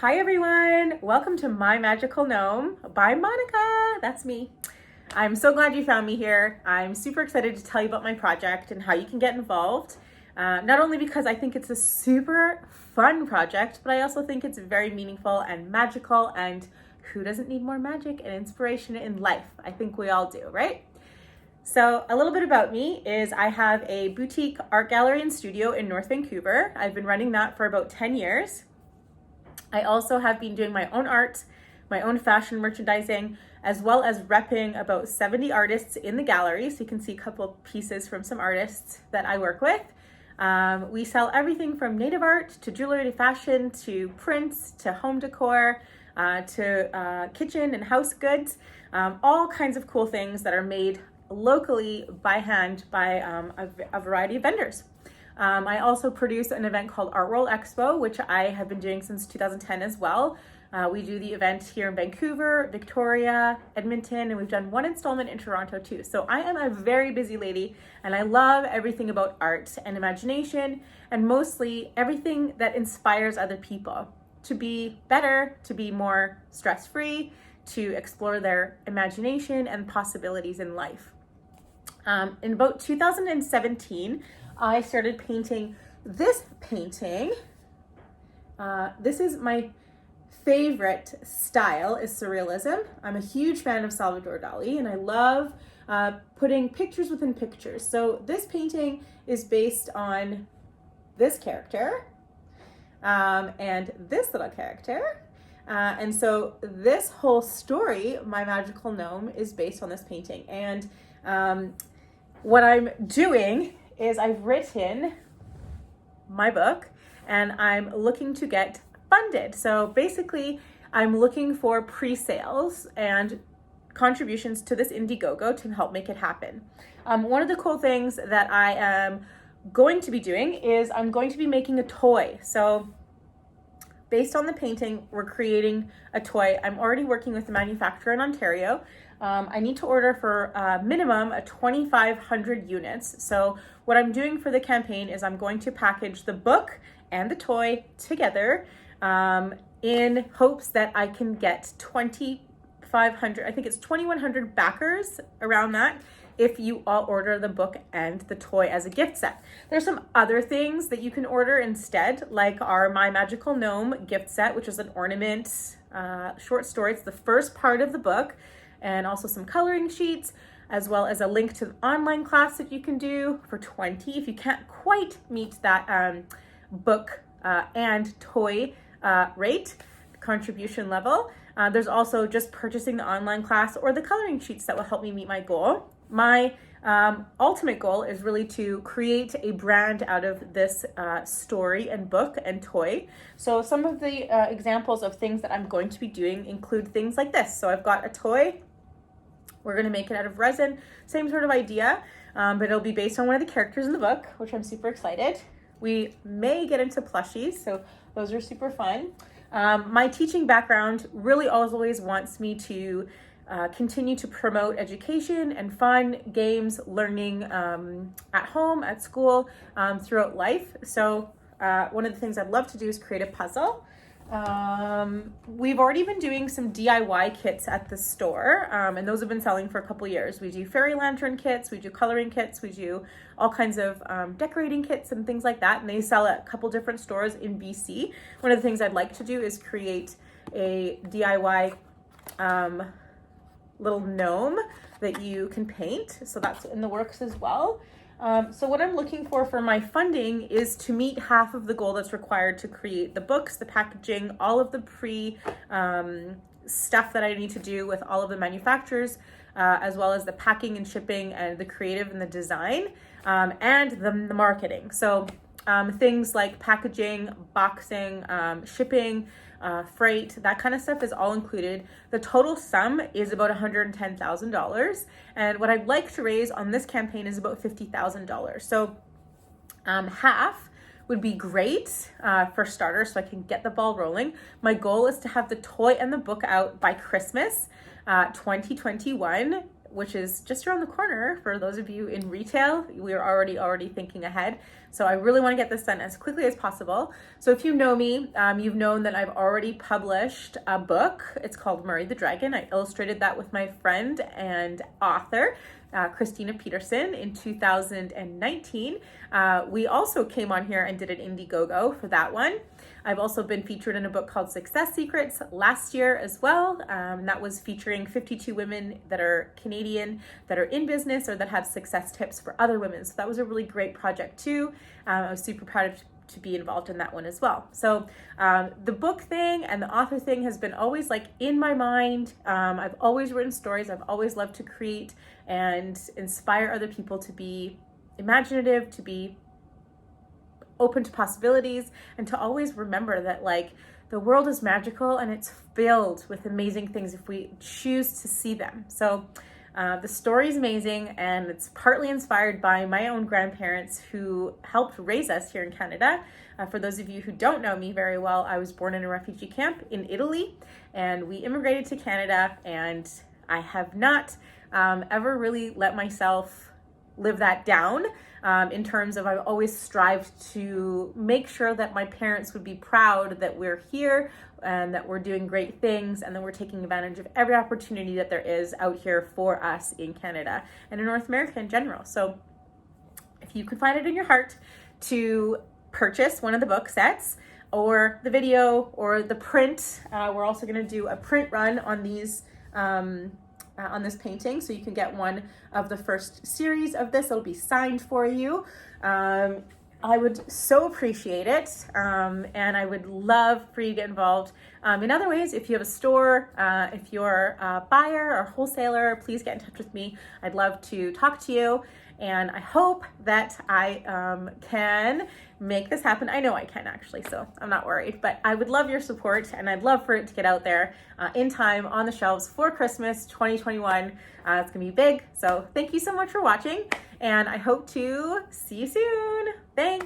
Hi everyone, welcome to My Magical Gnome by Monika. That's me. I'm so glad you found me here. I'm super excited to tell you about my project and how you can get involved. Not only because I think it's a super fun project, but I also think it's very meaningful and magical, and who doesn't need more magic and inspiration in life? I think we all do, right? So a little bit about me is I have a boutique art gallery and studio in North Vancouver. I've been running that for about 10 years. I also have been doing my own art, my own fashion merchandising, as well as repping about 70 artists in the gallery. So you can see a couple pieces from some artists that I work with. We sell everything from native art to jewelry to fashion to prints to home decor to kitchen and house goods, all kinds of cool things that are made locally by hand by a variety of vendors. I also produce an event called Art World Expo, which I have been doing since 2010 as well. We do the event here in Vancouver, Victoria, Edmonton, and we've done one installment in Toronto too. So I am a very busy lady, and I love everything about art and imagination, and mostly everything that inspires other people to be better, to be more stress-free, to explore their imagination and possibilities in life. In about 2017, I started painting this painting. This is my favorite style, is surrealism. I'm a huge fan of Salvador Dali, and I love putting pictures within pictures. So this painting is based on this character and this little character. And so this whole story, My Magical Gnome, is based on this painting. And what I'm doing is I've written my book and I'm looking to get funded. So basically I'm looking for pre-sales and contributions to this Indiegogo to help make it happen. One of the cool things that I am going to be doing is I'm going to be making a toy. So based on the painting, we're creating a toy. I'm already working with the manufacturer in Ontario. I need to order for a minimum of 2,500 units. So what I'm doing for the campaign is I'm going to package the book and the toy together in hopes that I can get 2,500, I think it's 2,100 backers, around that, if you all order the book and the toy as a gift set. There's some other things that you can order instead, like our My Magical Gnome gift set, which is an ornament short story. It's the first part of the book, and also some coloring sheets, as well as a link to the online class that you can do for 20 if you can't quite meet that book and toy rate contribution level. There's also just purchasing the online class or the coloring sheets that will help me meet my goal. My ultimate goal is really to create a brand out of this story and book and toy. So some of the examples of things that I'm going to be doing include things like this. So I've got a toy. We're going to make it out of resin, same sort of idea, but it'll be based on one of the characters in the book, which I'm super excited. We may get into plushies, so those are super fun. My teaching background really always wants me to continue to promote education and fun, games, learning at home, at school, throughout life. So one of the things I'd love to do is create a puzzle. We've already been doing some DIY kits at the store, and those have been selling for a couple years. We do fairy lantern kits, we do coloring kits, we do all kinds of decorating kits and things like that, and they sell at a couple different stores in BC. One of the things I'd like to do is create a DIY little gnome that you can paint, so that's in the works as well. So what I'm looking for my funding is to meet half of the goal that's required to create the books, the packaging, all of the stuff that I need to do with all of the manufacturers, as well as the packing and shipping and the creative and the design, and the marketing. So things like packaging, boxing, shipping, freight, that kind of stuff is all included. The total sum is about $110,000. And what I'd like to raise on this campaign is about $50,000. So half would be great for starters, so I can get the ball rolling. My goal is to have the toy and the book out by Christmas 2021, which is just around the corner for those of you in retail. We are already thinking ahead. So I really want to get this done as quickly as possible. So if you know me, you've known that I've already published a book. It's called Murray the Dragon. I illustrated that with my friend and author, Christina Peterson, in 2019. We also came on here and did an Indiegogo for that one. I've also been featured in a book called Success Secrets last year as well. That was featuring 52 women that are Canadian, that are in business or that have success tips for other women. So that was a really great project too. I was super proud to be involved in that one as well. So the book thing and the author thing has been always like in my mind. I've always written stories. I've always loved to create and inspire other people to be imaginative, to be open to possibilities, and to always remember that like the world is magical and it's filled with amazing things if we choose to see them. So the story is amazing, and it's partly inspired by my own grandparents who helped raise us here in Canada. For those of you who don't know me very well, I was born in a refugee camp in Italy, and we immigrated to Canada, and I have not ever really let myself live that down. In terms of, I've always strived to make sure that my parents would be proud that we're here and that we're doing great things and that we're taking advantage of every opportunity that there is out here for us in Canada and in North America in general. So if you can find it in your heart to purchase one of the book sets or the video or the print, we're also going to do a print run on these on this painting, so you can get one of the first series of this. It'll be signed for you. I would so appreciate it, and I would love for you to get involved in other ways. If you have a store, if you're a buyer or wholesaler, please get in touch with me. I'd love to talk to you, and I hope that I can make this happen. I know I can actually, so I'm not worried, but I would love your support, and I'd love for it to get out there in time on the shelves for Christmas 2021. It's gonna be big, so thank you so much for watching, and I hope to see you soon. Thanks.